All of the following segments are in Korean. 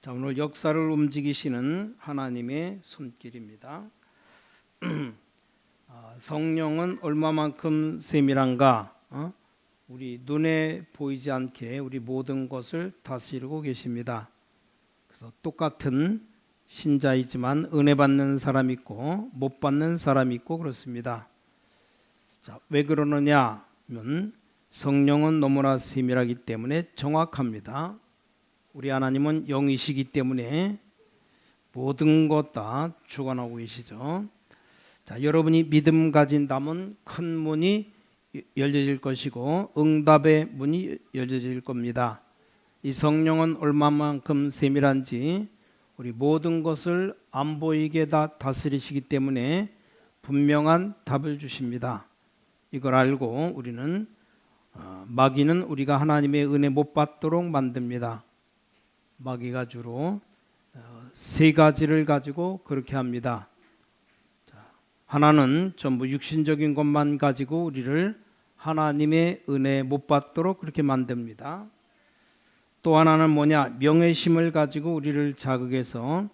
자, 오늘 역사를 움직이시는 하나님의 손길입니다. 성령은 얼마만큼 세밀한가? 우리 눈에 보이지 않게 우리 모든 것을 다스리고 계십니다. 그래서 똑같은 신자이지만 은혜 받는 사람이 있고 못 받는 사람이 있고 그렇습니다. 자, 왜 그러느냐 하면 성령은 너무나 세밀하기 때문에 정확합니다. 우리 하나님은 영이시기 때문에 모든 것 다 주관하고 계시죠. 자, 여러분이 믿음 가진다면 큰 문이 열려질 것이고 응답의 문이 열려질 겁니다. 이 성령은 얼마만큼 세밀한지 우리 모든 것을 안 보이게 다 다스리시기 때문에 분명한 답을 주십니다. 이걸 알고 우리는 마귀는 우리가 하나님의 은혜 못 받도록 만듭니다. 마귀가 주로 세 가지를 가지고 그렇게 합니다. 하나는 전부 육신적인 것만 가지고 우리를 하나님의 은혜 못 받도록 그렇게 만듭니다. 또 하나는 뭐냐? 명예심을 가지고 우리를 자극해서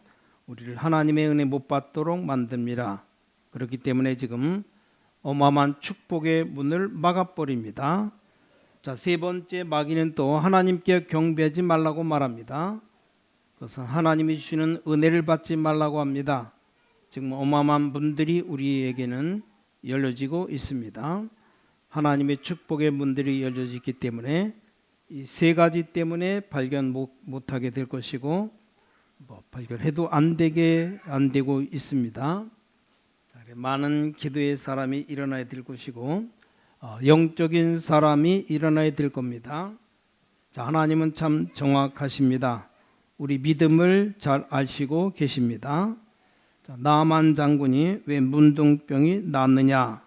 우리를 하나님의 은혜 못 받도록 만듭니다. 그렇기 때문에 지금 어마어마한 축복의 문을 막아버립니다. 자, 세 번째, 마귀는 또 하나님께 경배하지 말라고 말합니다. 그것은 하나님이 주시는 은혜를 받지 말라고 합니다. 지금 어마어마한 문들이 우리에게는 열려지고 있습니다. 하나님의 축복의 문들이 열려지기 때문에 이 세 가지 때문에 발견 못하게 될 것이고 발견해도 안 되고 있습니다. 많은 기도의 사람이 일어나야 될 것이고 영적인 사람이 일어나야 될 겁니다. 자, 하나님은 참 정확하십니다. 우리 믿음을 잘 아시고 계십니다. 자, 나만 장군이 왜 문둥병이 낫느냐?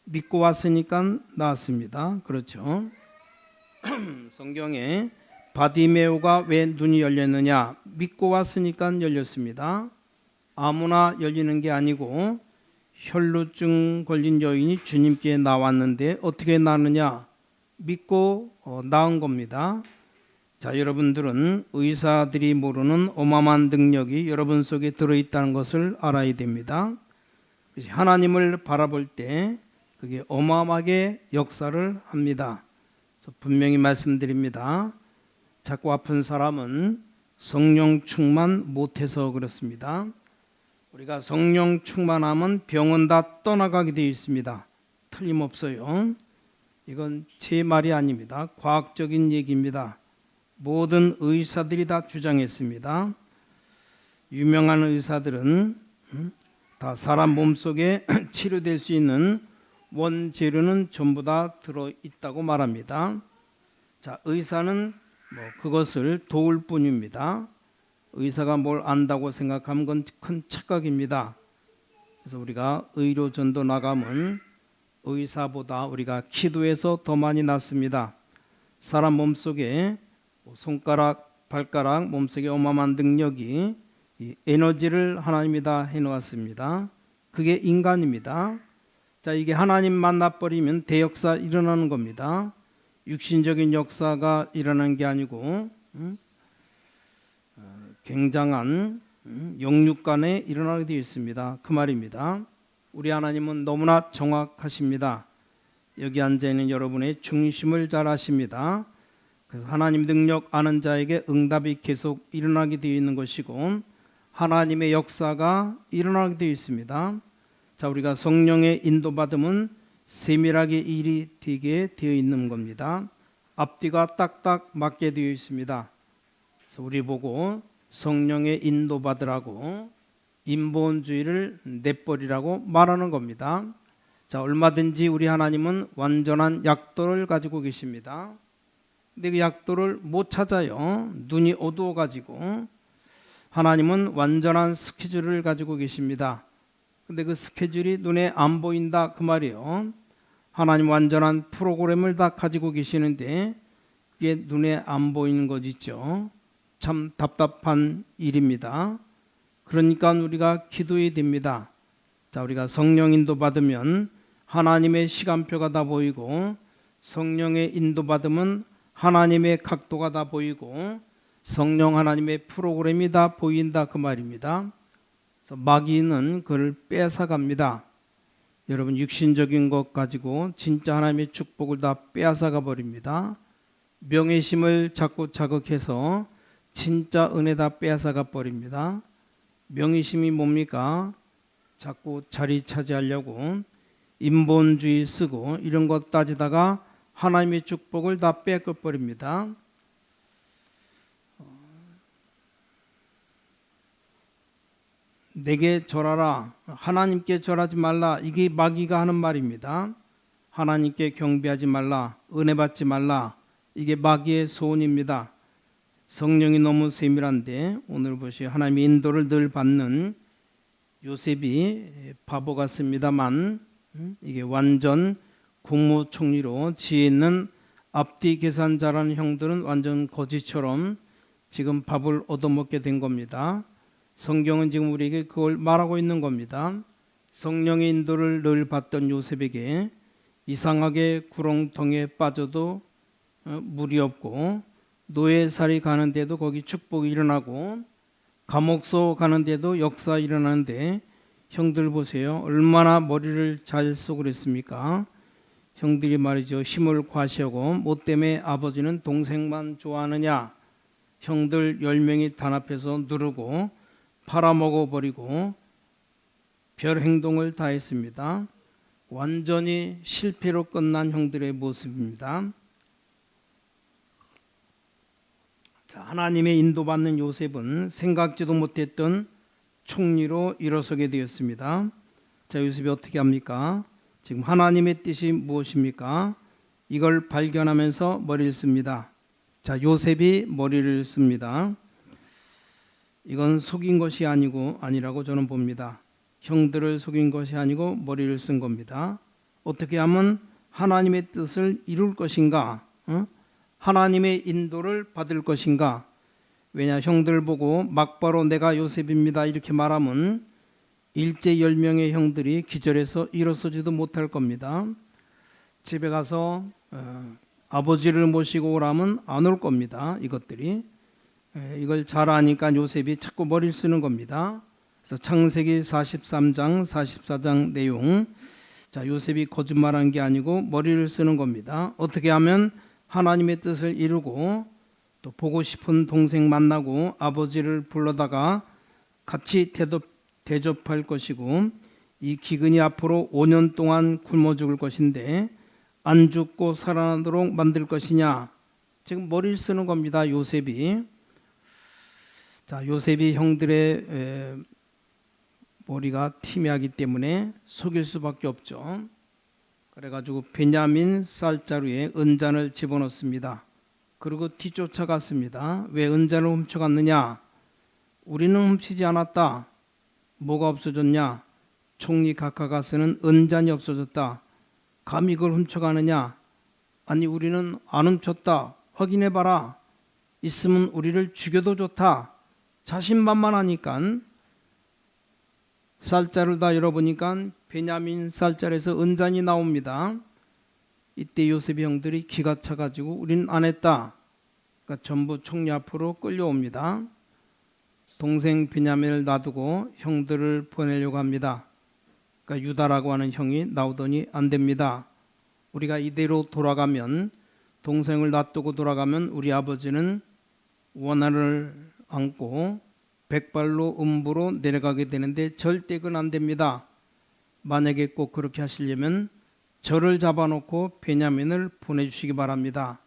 믿고 왔으니까 나았습니다. 그렇죠. 성경에 바디메오가 왜 눈이 열렸느냐? 믿고 왔으니까 열렸습니다. 아무나 열리는 게 아니고 혈루증 걸린 여인이 주님께 나왔는데 어떻게 나느냐? 믿고 나은 겁니다. 자, 여러분들은 의사들이 모르는 어마어마한 능력이 여러분 속에 들어있다는 것을 알아야 됩니다. 하나님을 바라볼 때 그게 어마어마하게 역사를 합니다. 그래서 분명히 말씀드립니다. 자꾸 아픈 사람은 성령 충만 못해서 그렇습니다. 우리가 성령 충만하면 병은 다 떠나가게 되어 있습니다. 틀림없어요. 이건 제 말이 아닙니다. 과학적인 얘기입니다. 모든 의사들이 다 주장했습니다. 유명한 의사들은 다 사람 몸속에 치료될 수 있는 원재료는 전부 다 들어있다고 말합니다. 자, 의사는 그것을 도울 뿐입니다. 의사가 뭘 안다고 생각하면 그건 큰 착각입니다. 그래서 우리가 의료전도 나가면 의사보다 우리가 기도해서 더 많이 낫습니다. 사람 몸속에 손가락, 발가락, 몸속에 어마어마한 능력이 이 에너지를 하나님이 다 해놓았습니다. 그게 인간입니다. 자, 이게 하나님 만나버리면 대역사 일어나는 겁니다. 육신적인 역사가 일어나는 게 아니고 굉장한 영육간에 일어나게 되어 있습니다. 그 말입니다. 우리 하나님은 너무나 정확하십니다. 여기 앉아있는 여러분의 중심을 잘 아십니다. 그래서 하나님 능력 아는 자에게 응답이 계속 일어나게 되어 있는 것이고 하나님의 역사가 일어나게 되어 있습니다. 자, 우리가 성령의 인도받음은 세밀하게 일이 되게 되어 있는 겁니다. 앞뒤가 딱딱 맞게 되어 있습니다. 그래서 우리 보고 성령의 인도받으라고 인본주의를 내버리라고 말하는 겁니다. 자, 얼마든지 우리 하나님은 완전한 약도를 가지고 계십니다. 근데 그 약도를 못 찾아요. 눈이 어두워 가지고. 하나님은 완전한 스케줄을 가지고 계십니다. 근데 그 스케줄이 눈에 안 보인다 그 말이에요. 하나님 완전한 프로그램을 다 가지고 계시는데 그게 눈에 안 보이는 것 있죠. 참 답답한 일입니다. 그러니까 우리가 기도해야 됩니다. 자, 우리가 성령 인도 받으면 하나님의 시간표가 다 보이고 성령의 인도 받으면 하나님의 각도가 다 보이고 성령 하나님의 프로그램이 다 보인다 그 말입니다. 그래서 마귀는 그를 뺏어갑니다. 여러분 육신적인 것 가지고 진짜 하나님의 축복을 다 빼앗아가 버립니다. 명예심을 자꾸 자극해서 진짜 은혜 다 빼앗아가 버립니다. 명예심이 뭡니까? 자꾸 자리 차지하려고 인본주의 쓰고 이런 것 따지다가 하나님의 축복을 다 빼앗겨 버립니다. 내게 절하라, 하나님께 절하지 말라, 이게 마귀가 하는 말입니다. 하나님께 경배하지 말라, 은혜 받지 말라, 이게 마귀의 소원입니다. 성령이 너무 세밀한데 오늘 보시 하나님의 인도를 늘 받는 요셉이 바보 같습니다만 이게 완전 국무총리로 지혜 있는 앞뒤 계산자라는 형들은 완전 거지처럼 지금 밥을 얻어먹게 된 겁니다. 성경은 지금 우리에게 그걸 말하고 있는 겁니다. 성령의 인도를 늘 받던 요셉에게 이상하게 구렁텅이에 빠져도 물이 없고 노예살이 가는데도 거기 축복이 일어나고 감옥소 가는데도 역사 일어나는데 형들 보세요. 얼마나 머리를 잘 쓰고 그랬습니까? 형들이 말이죠. 힘을 과시하고 뭐 때문에 아버지는 동생만 좋아하느냐. 형들 10명이 단합해서 누르고 팔아먹어버리고 별 행동을 다 했습니다. 완전히 실패로 끝난 형들의 모습입니다. 자, 하나님의 인도받는 요셉은 생각지도 못했던 총리로 일어서게 되었습니다. 자, 요셉이 어떻게 합니까? 지금 하나님의 뜻이 무엇입니까? 이걸 발견하면서 머리를 씁니다. 자, 요셉이 머리를 씁니다. 이건 속인 것이 아니라고 저는 봅니다. 형들을 속인 것이 아니고 머리를 쓴 겁니다. 어떻게 하면 하나님의 뜻을 이룰 것인가? 하나님의 인도를 받을 것인가? 왜냐, 형들 보고 막바로 내가 요셉입니다 이렇게 말하면 일제 10명의 형들이 기절해서 일어서지도 못할 겁니다. 집에 가서 아버지를 모시고 오라면 안 올 겁니다. 이것들이. 이걸 잘 아니까 요셉이 자꾸 머리를 쓰는 겁니다. 그래서 창세기 43장 44장 내용, 자, 요셉이 거짓말한 게 아니고 머리를 쓰는 겁니다. 어떻게 하면 하나님의 뜻을 이루고 또 보고 싶은 동생 만나고 아버지를 불러다가 같이 대접할 것이고 이 기근이 앞으로 5년 동안 굶어 죽을 것인데 안 죽고 살아나도록 만들 것이냐. 지금 머리를 쓰는 겁니다. 요셉이. 자, 요셉이 형들의 머리가 티미하기 때문에 속일 수밖에 없죠. 그래가지고 베냐민 쌀자루에 은잔을 집어넣습니다. 그리고 뒤쫓아갔습니다. 왜 은잔을 훔쳐갔느냐? 우리는 훔치지 않았다. 뭐가 없어졌냐? 총리 각하가 쓰는 은잔이 없어졌다. 감히 그걸 훔쳐가느냐? 아니, 우리는 안 훔쳤다. 확인해봐라. 있으면 우리를 죽여도 좋다. 자신만만하니까 쌀자루를 다 열어보니까 베냐민 쌀자루에서 은잔이 나옵니다. 이때 요셉의 형들이 기가 차가지고 우린 안 했다. 그러니까 전부 총리 앞으로 끌려옵니다. 동생 베냐민을 놔두고 형들을 보내려고 합니다. 그러니까 유다라고 하는 형이 나오더니 안 됩니다. 우리가 이대로 돌아가면, 동생을 놔두고 돌아가면 우리 아버지는 원한을 안고 백발로 음부로 내려가게 되는데 절대 그건 안 됩니다. 만약에 꼭 그렇게 하시려면 저를 잡아놓고 베냐민을 보내주시기 바랍니다.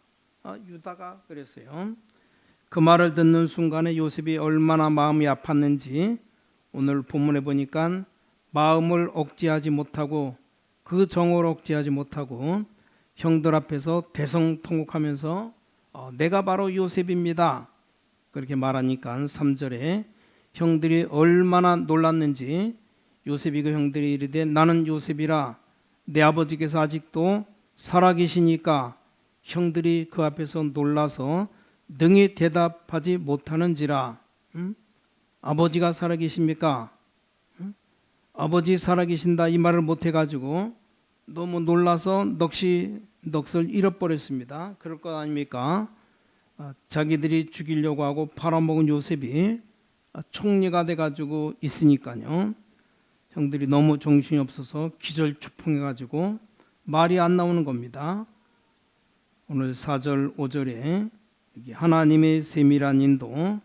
유다가 그랬어요. 그 말을 듣는 순간에 요셉이 얼마나 마음이 아팠는지 오늘 본문에 보니까 마음을 억제하지 못하고 그 정을 억제하지 못하고 형들 앞에서 대성통곡하면서 내가 바로 요셉입니다. 그렇게 말하니까 3절에 형들이 얼마나 놀랐는지 요셉이 그 형들이 이르되 나는 요셉이라 내 아버지께서 아직도 살아계시니까 형들이 그 앞에서 놀라서 능히 대답하지 못하는지라. 아버지가 살아계십니까? 아버지 살아계신다 이 말을 못해가지고 너무 놀라서 넋을 잃어버렸습니다. 그럴 것 아닙니까? 자기들이 죽이려고 하고 팔아먹은 요셉이 총리가 돼가지고 있으니까요. 형들이 너무 정신이 없어서 기절초풍해가지고 말이 안 나오는 겁니다. 오늘 4절 5절에 하나님의 세밀한 인도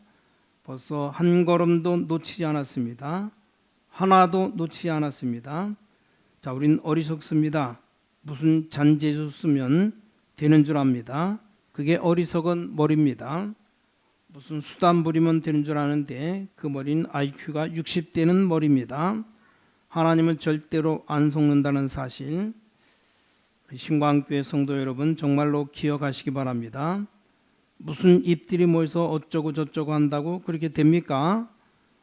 벌써 한 걸음도 놓치지 않았습니다. 하나도 놓치지 않았습니다. 자, 우린 어리석습니다. 무슨 잔재주 쓰면 되는 줄 압니다. 그게 어리석은 머리입니다. 무슨 수단 부리면 되는 줄 아는데 그 머리는 IQ가 60대는 머리입니다. 하나님을 절대로 안 속는다는 사실, 신광교회 성도 여러분 정말로 기억하시기 바랍니다. 무슨 입들이 모여서 어쩌고 저쩌고 한다고 그렇게 됩니까?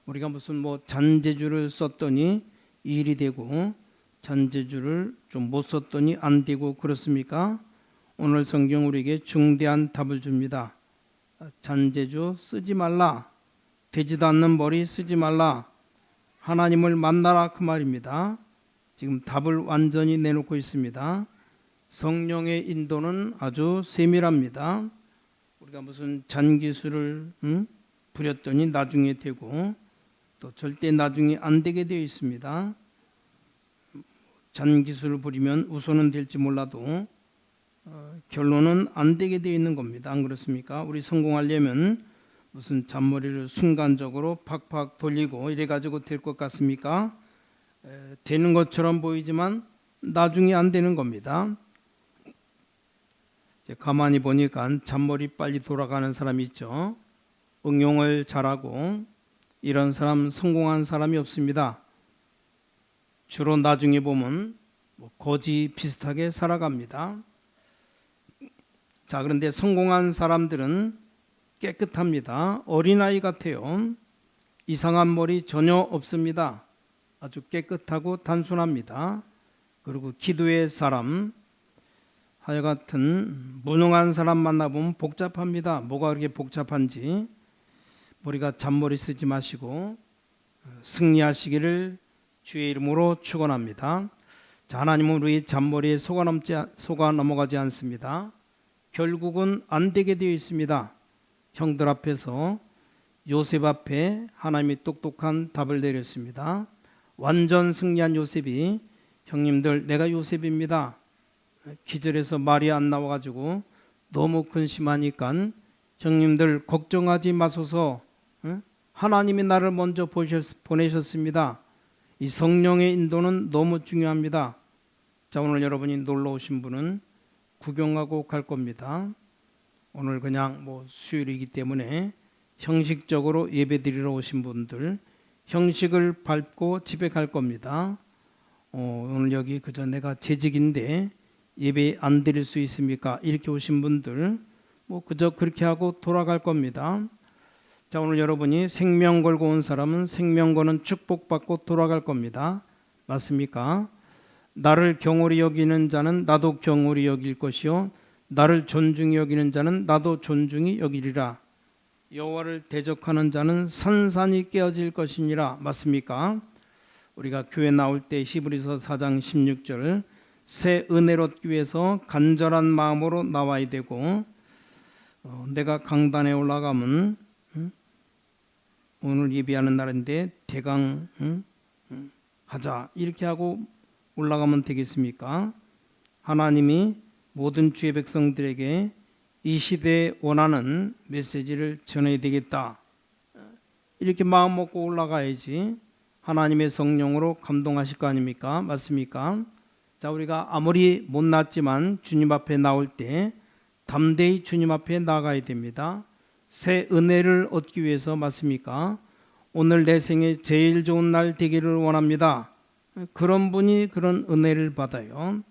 우리가 무슨 잔재주를 썼더니 이 일이 되고 잔재주를 좀 못 썼더니 안 되고 그렇습니까? 오늘 성경 우리에게 중대한 답을 줍니다. 잔재주 쓰지 말라. 되지도 않는 머리 쓰지 말라. 하나님을 만나라 그 말입니다. 지금 답을 완전히 내놓고 있습니다. 성령의 인도는 아주 세밀합니다. 우리가 무슨 잔기술을 부렸더니 나중에 되고 또 절대 나중에 안 되게 되어 있습니다. 잔기술을 부리면 우선은 될지 몰라도 결론은 안 되게 되어 있는 겁니다. 안 그렇습니까? 우리 성공하려면 무슨 잔머리를 순간적으로 팍팍 돌리고 이래가지고 될 것 같습니까? 되는 것처럼 보이지만 나중에 안 되는 겁니다. 가만히 보니까 잔머리 빨리 돌아가는 사람이 있죠. 응용을 잘하고 이런 사람 성공한 사람이 없습니다. 주로 나중에 보면 거지 비슷하게 살아갑니다. 자, 그런데 성공한 사람들은 깨끗합니다. 어린아이 같아요. 이상한 머리 전혀 없습니다. 아주 깨끗하고 단순합니다. 그리고 기도의 사람, 하여간 무능한 사람 만나보면 복잡합니다. 뭐가 그렇게 복잡한지. 머리가 잔머리 쓰지 마시고 승리하시기를 주의 이름으로 축원합니다. 자, 하나님은 우리 잔머리에 속아 넘어가지 않습니다. 결국은 안 되게 되어 있습니다. 형들 앞에서 요셉 앞에 하나님이 똑똑한 답을 내렸습니다. 완전 승리한 요셉이 형님들 내가 요셉입니다. 기절해서 말이 안 나와가지고 너무 근심하니까 형님들 걱정하지 마소서. 하나님이 나를 먼저 보내셨습니다. 이 성령의 인도는 너무 중요합니다. 자, 오늘 여러분이 놀러 오신 분은 구경하고 갈 겁니다. 오늘 그냥 수요일이기 때문에 형식적으로 예배 드리러 오신 분들 형식을 밟고 집에 갈 겁니다. 오늘 여기 그저 내가 재직인데 예배 안 드릴 수 있습니까? 이렇게 오신 분들 그저 그렇게 하고 돌아갈 겁니다. 자, 오늘 여러분이 생명 걸고 온 사람은 생명 거는 축복받고 돌아갈 겁니다. 맞습니까? 나를 경홀히 여기는 자는 나도 경홀히 여길 것이요 나를 존중히 여기는 자는 나도 존중히 여기리라. 여호와를 대적하는 자는 산산이 깨어질 것이니라. 맞습니까? 우리가 교회 나올 때 히브리서 4장 16절 새 은혜를 얻기 위해서 간절한 마음으로 나와야 되고 내가 강단에 올라가면 오늘 예배하는 날인데 대강 하자 이렇게 하고 올라가면 되겠습니까? 하나님이 모든 주의 백성들에게 이 시대에 원하는 메시지를 전해야 되겠다. 이렇게 마음 먹고 올라가야지 하나님의 성령으로 감동하실 거 아닙니까? 맞습니까? 자, 우리가 아무리 못났지만 주님 앞에 나올 때 담대히 주님 앞에 나가야 됩니다. 새 은혜를 얻기 위해서. 맞습니까? 오늘 내 생에 제일 좋은 날 되기를 원합니다. 그런 분이 그런 은혜를 받아요.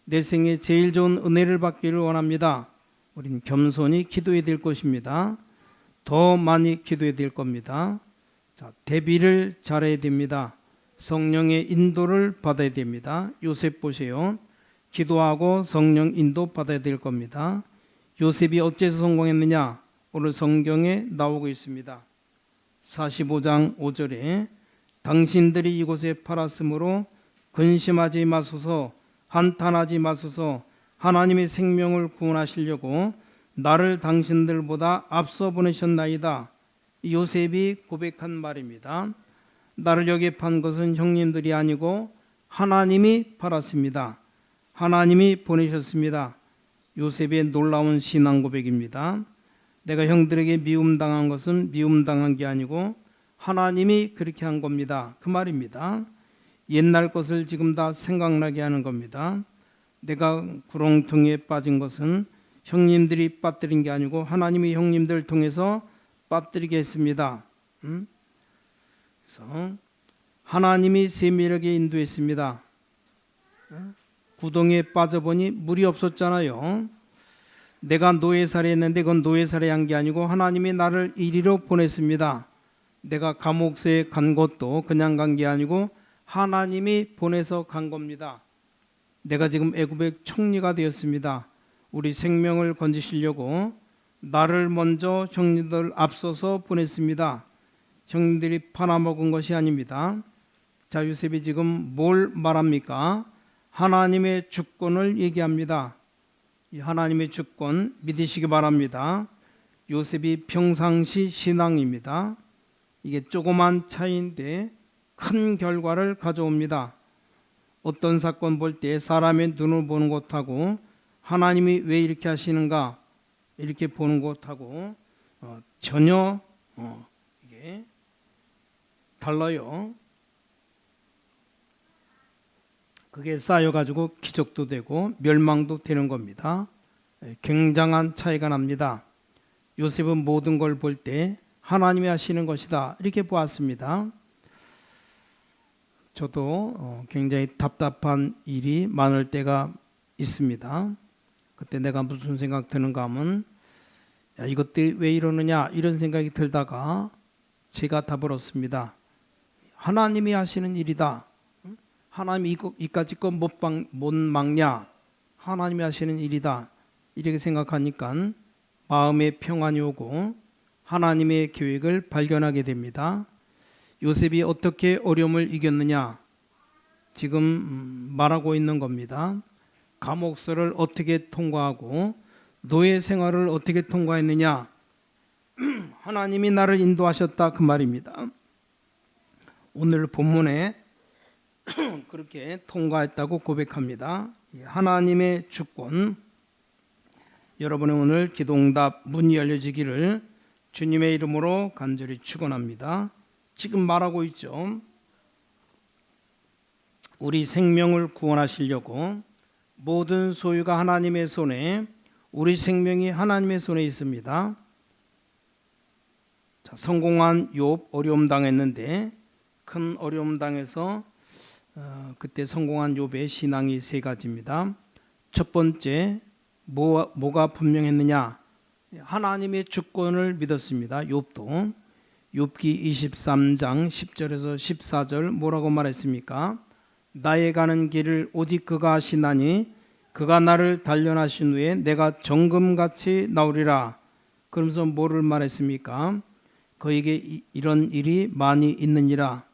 내 생에 제일 좋은 은혜를 받기를 원합니다. 우린 겸손히 기도해야 될 것입니다. 더 많이 기도해야 될 겁니다. 자, 대비를 잘해야 됩니다. 성령의 인도를 받아야 됩니다. 요셉 보세요. 기도하고 성령 인도 받아야 될 겁니다. 요셉이 어째서 성공했느냐? 오늘 성경에 나오고 있습니다. 45장 5절에 당신들이 이곳에 팔았으므로 근심하지 마소서, 한탄하지 마소서. 하나님의 생명을 구원하시려고 나를 당신들보다 앞서 보내셨나이다. 요셉이 고백한 말입니다. 나를 여기에 판 것은 형님들이 아니고 하나님이 팔았습니다. 하나님이 보내셨습니다. 요셉의 놀라운 신앙 고백입니다. 내가 형들에게 미움당한 것은 미움당한 게 아니고 하나님이 그렇게 한 겁니다. 그 말입니다. 옛날 것을 지금 다 생각나게 하는 겁니다. 내가 구렁텅이에 빠진 것은 형님들이 빠뜨린 게 아니고 하나님이 형님들을 통해서 빠뜨리게 했습니다. 그래서 하나님이 세밀하게 인도했습니다. 구덩이에 빠져보니 물이 없었잖아요. 내가 노예살이했는데 그건 노예살이한 게 아니고 하나님이 나를 이리로 보냈습니다. 내가 감옥에 간 것도 그냥 간 게 아니고 하나님이 보내서 간 겁니다. 내가 지금 애굽의 총리가 되었습니다. 우리 생명을 건지시려고 나를 먼저 형님들 앞서서 보냈습니다. 형님들이 팔아먹은 것이 아닙니다. 자, 요셉이 지금 뭘 말합니까? 하나님의 주권을 얘기합니다. 이 하나님의 주권 믿으시기 바랍니다. 요셉이 평상시 신앙입니다. 이게 조그만 차이인데 큰 결과를 가져옵니다. 어떤 사건 볼 때 사람의 눈을 보는 것하고 하나님이 왜 이렇게 하시는가 이렇게 보는 것하고 전혀 이게 달라요. 그게 쌓여가지고 기적도 되고 멸망도 되는 겁니다. 굉장한 차이가 납니다. 요셉은 모든 걸 볼 때 하나님이 하시는 것이다 이렇게 보았습니다. 저도 굉장히 답답한 일이 많을 때가 있습니다. 그때 내가 무슨 생각 드는가 하면 야, 이것들이 왜 이러느냐 이런 생각이 들다가 제가 답을 얻습니다. 하나님이 하시는 일이다. 하나님이 이까짓 것 못 막냐? 하나님이 하시는 일이다. 이렇게 생각하니까 마음에 평안이 오고 하나님의 계획을 발견하게 됩니다. 요셉이 어떻게 어려움을 이겼느냐? 지금 말하고 있는 겁니다. 감옥서를 어떻게 통과하고 노예 생활을 어떻게 통과했느냐? 하나님이 나를 인도하셨다 그 말입니다. 오늘 본문에 그렇게 통과했다고 고백합니다. 하나님의 주권, 여러분의 오늘 기도응답 문이 열려지기를 주님의 이름으로 간절히 축원합니다. 지금 말하고 있죠. 우리 생명을 구원하시려고 모든 소유가 하나님의 손에, 우리 생명이 하나님의 손에 있습니다. 자, 성공한 욥 어려움 당했는데 큰 어려움 당해서 그때 성공한 욥의 신앙이 세 가지입니다. 첫 번째 뭐가 분명했느냐? 하나님의 주권을 믿었습니다. 욥도 욥기 23장 10절에서 14절 뭐라고 말했습니까? 나의 가는 길을 오직 그가 아시나니 그가 나를 단련하신 후에 내가 정금같이 나오리라. 그러면서 뭐를 말했습니까? 그에게 이런 일이 많이 있느니라.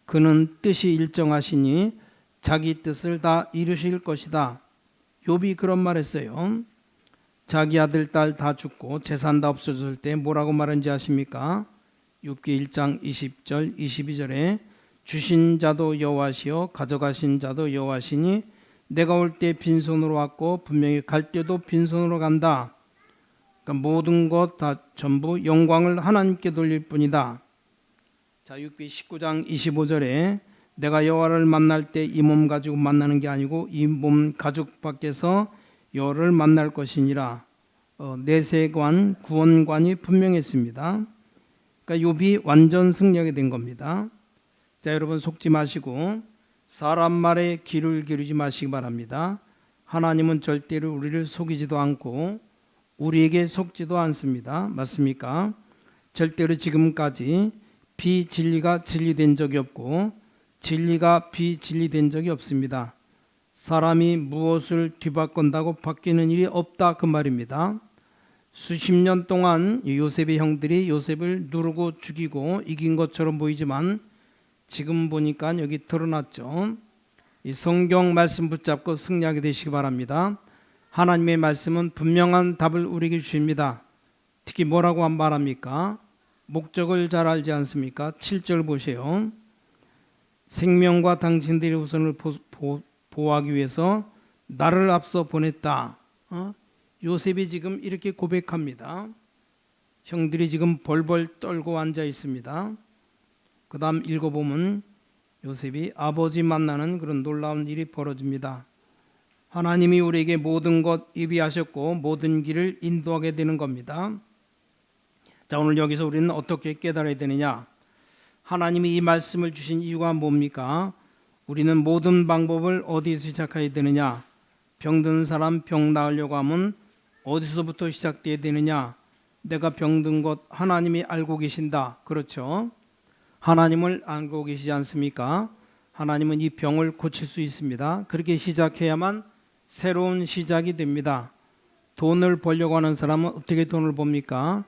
그는 뜻이 일정하시니 자기 뜻을 다 이루실 것이다. 욥이 그런 말했어요. 자기 아들 딸 다 죽고 재산 다 없어졌을 때 뭐라고 말했는지 아십니까? 욥기 1장 20절 22절에 주신 자도 여호와시요 가져가신 자도 여호와시니 내가 올 때 빈손으로 왔고 분명히 갈 때도 빈손으로 간다. 그러니까 모든 것 다 전부 영광을 하나님께 돌릴 뿐이다. 자, 욥기 19장 25절에 내가 여호와를 만날 때 이 몸 가지고 만나는 게 아니고 이 몸 가죽 밖에서 여호와를 만날 것이니라. 내세관 구원관이 분명했습니다. 그러니까 욥이 완전 승리하게 된 겁니다. 자, 여러분 속지 마시고 사람 말에 귀를 기울이지 마시기 바랍니다. 하나님은 절대로 우리를 속이지도 않고 우리에게 속지도 않습니다. 맞습니까? 절대로 지금까지 비진리가 진리된 적이 없고 진리가 비진리된 적이 없습니다. 사람이 무엇을 뒤바꾼다고 바뀌는 일이 없다 그 말입니다. 수십 년 동안 요셉의 형들이 요셉을 누르고 죽이고 이긴 것처럼 보이지만 지금 보니까 여기 드러났죠. 이 성경 말씀 붙잡고 승리하게 되시기 바랍니다. 하나님의 말씀은 분명한 답을 우리에게 주십니다. 특히 뭐라고 말합니까? 목적을 잘 알지 않습니까? 7절 보세요. 생명과 당신들의 후손을 보호하기 위해서 나를 앞서 보냈다. 요셉이 지금 이렇게 고백합니다. 형들이 지금 벌벌 떨고 앉아 있습니다. 그 다음 읽어보면 요셉이 아버지 만나는 그런 놀라운 일이 벌어집니다. 하나님이 우리에게 모든 것 예비하셨고 모든 길을 인도하게 되는 겁니다. 자, 오늘 여기서 우리는 어떻게 깨달아야 되느냐? 하나님이 이 말씀을 주신 이유가 뭡니까? 우리는 모든 방법을 어디서 시작해야 되느냐? 병든 사람 병 나으려고 하면 어디서부터 시작돼야 되느냐? 내가 병든 것 하나님이 알고 계신다. 그렇죠? 하나님을 알고 계시지 않습니까? 하나님은 이 병을 고칠 수 있습니다. 그렇게 시작해야만 새로운 시작이 됩니다. 돈을 벌려고 하는 사람은 어떻게 돈을 법니까?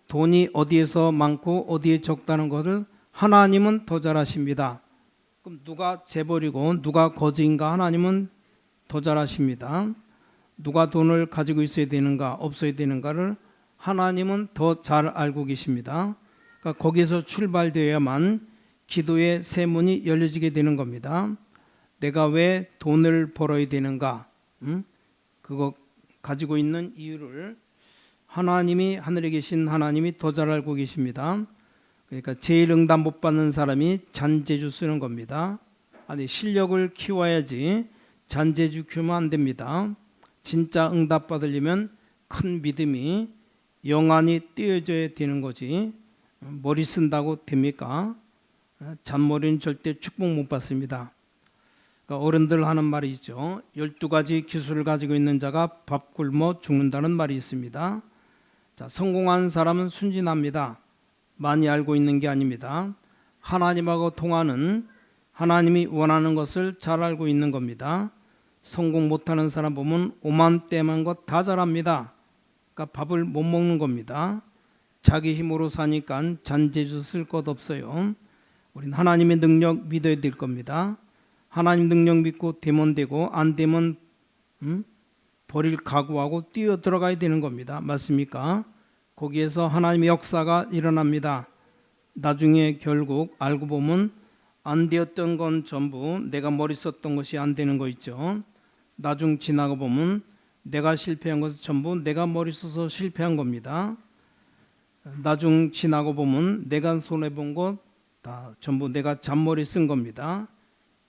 돈이 어디에서 많고 어디에 적다는 것을 하나님은 더 잘 아십니다. 그럼 누가 재벌이고 누가 거지인가? 하나님은 더 잘 아십니다. 누가 돈을 가지고 있어야 되는가 없어야 되는가를 하나님은 더 잘 알고 계십니다. 그러니까 거기서 출발되어야만 기도의 새 문이 열려지게 되는 겁니다. 내가 왜 돈을 벌어야 되는가? 그거 가지고 있는 이유를 하나님이, 하늘에 계신 하나님이 더 잘 알고 계십니다. 그러니까 제일 응답 못 받는 사람이 잔재주 쓰는 겁니다. 아니, 실력을 키워야지 잔재주 키우면 안 됩니다. 진짜 응답 받으려면 큰 믿음이 영안이 띄어져야 되는 거지. 머리 쓴다고 됩니까? 잔머리는 절대 축복 못 받습니다. 그러니까 어른들 하는 말이 있죠. 12가지 기술을 가지고 있는 자가 밥 굶어 죽는다는 말이 있습니다. 자, 성공한 사람은 순진합니다. 많이 알고 있는 게 아닙니다. 하나님하고 통하는, 하나님이 원하는 것을 잘 알고 있는 겁니다. 성공 못하는 사람 보면 오만때만 것 다 잘합니다. 그러니까 밥을 못 먹는 겁니다. 자기 힘으로 사니까 잔재주 쓸 것 없어요. 우린 하나님의 능력 믿어야 될 겁니다. 하나님 능력 믿고 되면 되고 안 되면 버릴 각오하고 뛰어 들어가야 되는 겁니다. 맞습니까? 거기에서 하나님의 역사가 일어납니다. 나중에 결국 알고 보면 안 되었던 건 전부 내가 머리 썼던 것이 안 되는 거 있죠. 나중 지나고 보면 내가 실패한 것은 전부 내가 머리 써서 실패한 겁니다. 나중 지나고 보면 내가 손해본 것 다 전부 내가 잔머리 쓴 겁니다.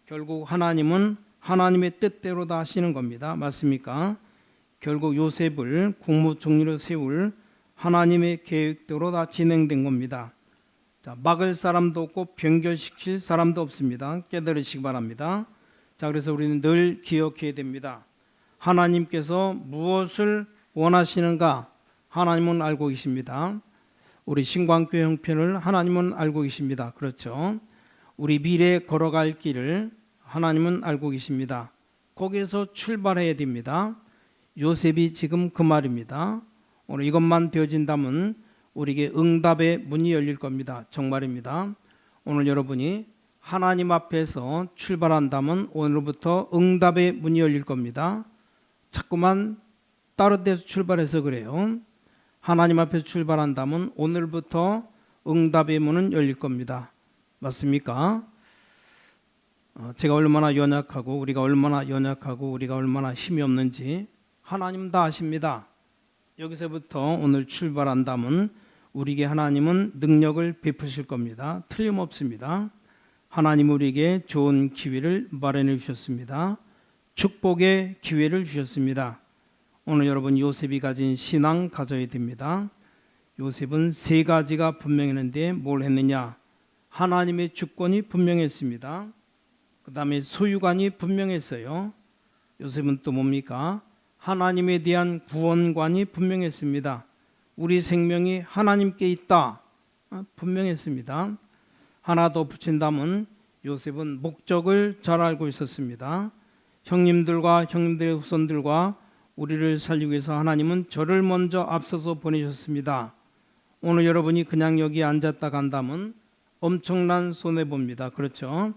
결국 하나님은 하나님의 뜻대로 다 하시는 겁니다. 맞습니까? 결국 요셉을 국무총리로 세울 하나님의 계획대로 다 진행된 겁니다. 자, 막을 사람도 없고 변결시킬 사람도 없습니다. 깨달으시기 바랍니다. 자, 그래서 우리는 늘 기억해야 됩니다. 하나님께서 무엇을 원하시는가? 하나님은 알고 계십니다. 우리 신광교회 형편을 하나님은 알고 계십니다. 그렇죠? 우리 미래에 걸어갈 길을 하나님은 알고 계십니다. 거기에서 출발해야 됩니다. 요셉이 지금 그 말입니다. 오늘 이것만 되어진다면 우리에게 응답의 문이 열릴 겁니다. 정말입니다. 오늘 여러분이 하나님 앞에서 출발한다면 오늘부터 응답의 문이 열릴 겁니다. 자꾸만 다른 데서 출발해서 그래요. 하나님 앞에서 출발한다면 오늘부터 응답의 문은 열릴 겁니다. 맞습니까? 제가 얼마나 연약하고 우리가 얼마나 연약하고 우리가 얼마나 힘이 없는지 하나님 다 아십니다. 여기서부터 오늘 출발한다면 우리에게 하나님은 능력을 베푸실 겁니다. 틀림없습니다. 하나님 우리에게 좋은 기회를 마련해 주셨습니다. 축복의 기회를 주셨습니다. 오늘 여러분 요셉이 가진 신앙 가져야 됩니다. 요셉은 세 가지가 분명했는데 뭘 했느냐? 하나님의 주권이 분명했습니다. 그 다음에 소유관이 분명했어요. 요셉은 또 뭡니까? 하나님에 대한 구원관이 분명했습니다. 우리 생명이 하나님께 있다. 분명했습니다. 하나 더 붙인다면 요셉은 목적을 잘 알고 있었습니다. 형님들과 형님들의 후손들과 우리를 살리기 위해서 하나님은 저를 먼저 앞서서 보내셨습니다. 오늘 여러분이 그냥 여기 앉았다 간다면 엄청난 손해봅니다. 그렇죠?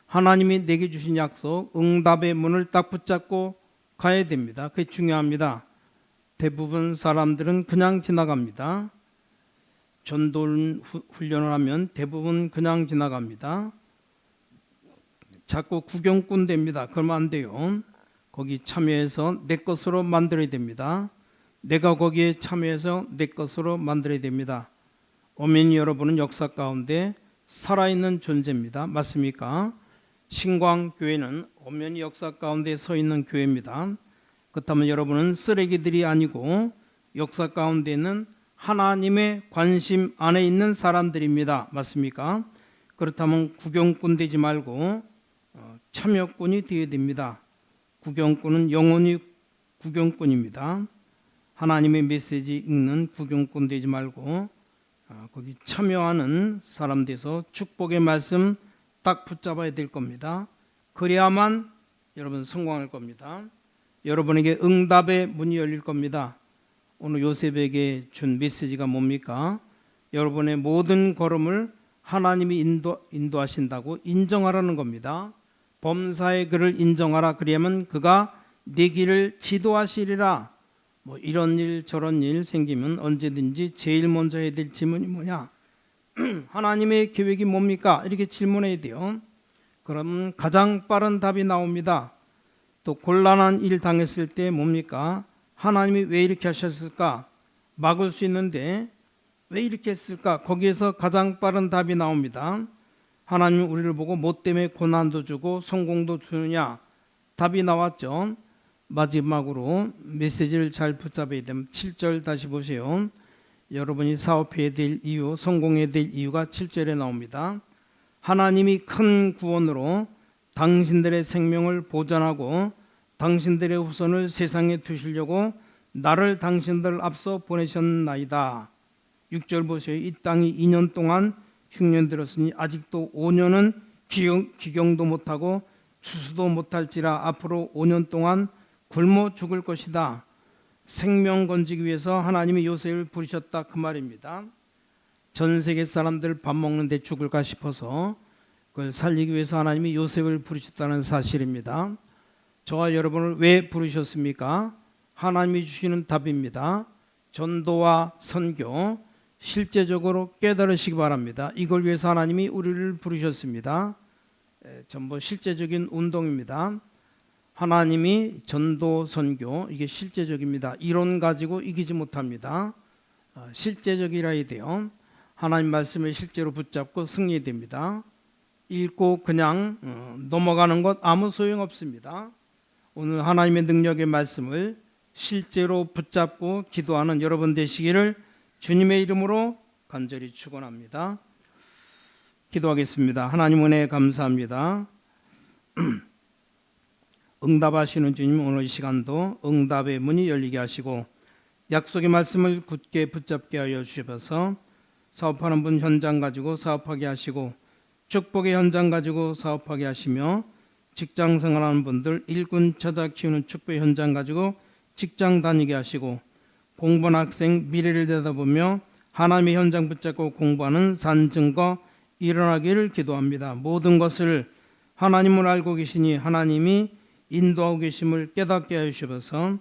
하나님이 내게 주신 약속, 응답의 문을 딱 붙잡고 가야 됩니다. 그게 중요합니다. 대부분 사람들은 그냥 지나갑니다. 전도 훈련을 하면 대부분 그냥 지나갑니다. 자꾸 구경꾼 됩니다. 그러면 안 돼요. 거기 참여해서 내 것으로 만들어야 됩니다. 내가 거기에 참여해서 내 것으로 만들어야 됩니다. 어머니 여러분은 역사 가운데 살아있는 존재입니다. 맞습니까? 신광교회는 엄연히 역사 가운데 서 있는 교회입니다. 그렇다면 여러분은 쓰레기들이 아니고 역사 가운데 있는 하나님의 관심 안에 있는 사람들입니다. 맞습니까? 그렇다면 구경꾼 되지 말고 참여꾼이 되어야 됩니다. 구경꾼은 영원히 구경꾼입니다. 하나님의 메시지 읽는 구경꾼 되지 말고 거기 참여하는 사람 돼서 축복의 말씀 딱 붙잡아야 될 겁니다. 그래야만 여러분 성공할 겁니다. 여러분에게 응답의 문이 열릴 겁니다. 오늘 요셉에게 준 메시지가 뭡니까? 여러분의 모든 걸음을 하나님이 인도하신다고 인정하라는 겁니다. 범사의 그를 인정하라. 그러면 그가 네 길을 지도하시리라. 뭐 이런 일 저런 일 생기면 언제든지 제일 먼저 해야 될 질문이 뭐냐? 하나님의 계획이 뭡니까? 이렇게 질문해야 돼요. 그럼 가장 빠른 답이 나옵니다. 또 곤란한 일 당했을 때 뭡니까? 하나님이 왜 이렇게 하셨을까? 막을 수 있는데 왜 이렇게 했을까? 거기에서 가장 빠른 답이 나옵니다. 하나님이 우리를 보고 뭐 때문에 고난도 주고 성공도 주느냐? 답이 나왔죠. 마지막으로 메시지를 잘 붙잡아야 되면 7절 다시 보세요. 여러분이 사업해야 될 이유, 성공해야 될 이유가 7절에 나옵니다. 하나님이 큰 구원으로 당신들의 생명을 보전하고 당신들의 후손을 세상에 두시려고 나를 당신들 앞서 보내셨나이다. 6절 보세요. 이 땅이 2년 동안 흉년 들었으니 아직도 5년은 기경도 못하고 추수도 못할지라 앞으로 5년 동안 굶어 죽을 것이다. 생명 건지기 위해서 하나님이 요셉을 부르셨다 그 말입니다. 전 세계 사람들 밥 먹는데 죽을까 싶어서 그걸 살리기 위해서 하나님이 요셉을 부르셨다는 사실입니다. 저와 여러분을 왜 부르셨습니까? 하나님이 주시는 답입니다. 전도와 선교 실제적으로 깨달으시기 바랍니다. 이걸 위해서 하나님이 우리를 부르셨습니다. 전부 실제적인 운동입니다. 하나님이 전도 선교 이게 실제적입니다. 이론 가지고 이기지 못합니다. 실제적이라야 돼요. 하나님 말씀을 실제로 붙잡고 승리해야 됩니다. 읽고 그냥 넘어가는 것 아무 소용없습니다. 오늘 하나님의 능력의 말씀을 실제로 붙잡고 기도하는 여러분 되시기를 주님의 이름으로 간절히 축원합니다. 기도하겠습니다. 하나님 은혜 감사합니다. 응답하시는 주님, 오늘 이 시간도 응답의 문이 열리게 하시고 약속의 말씀을 굳게 붙잡게 하여 주셔서 사업하는 분 현장 가지고 사업하게 하시고 축복의 현장 가지고 사업하게 하시며 직장 생활하는 분들 일꾼 처자 키우는 축복의 현장 가지고 직장 다니게 하시고 공부하는 학생 미래를 내다보며 하나님의 현장 붙잡고 공부하는 산증거 일어나기를 기도합니다. 모든 것을 하나님을 알고 계시니 하나님이 인도하고 계심을 깨닫게 하여 주셔서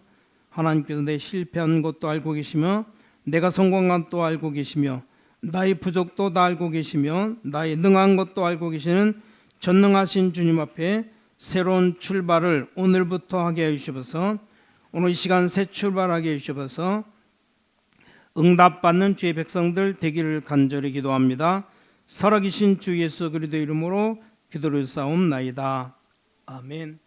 하나님께서 내 실패한 것도 알고 계시며 내가 성공한 것도 알고 계시며 나의 부족도 다 알고 계시며 나의 능한 것도 알고 계시는 전능하신 주님 앞에 새로운 출발을 오늘부터 하게 해 주셔서 오늘 이 시간 새 출발하게 해 주셔서 응답받는 주의 백성들 되기를 간절히 기도합니다. 살아계신 주 예수 그리스도 이름으로 기도를 싸움나이다. 아멘.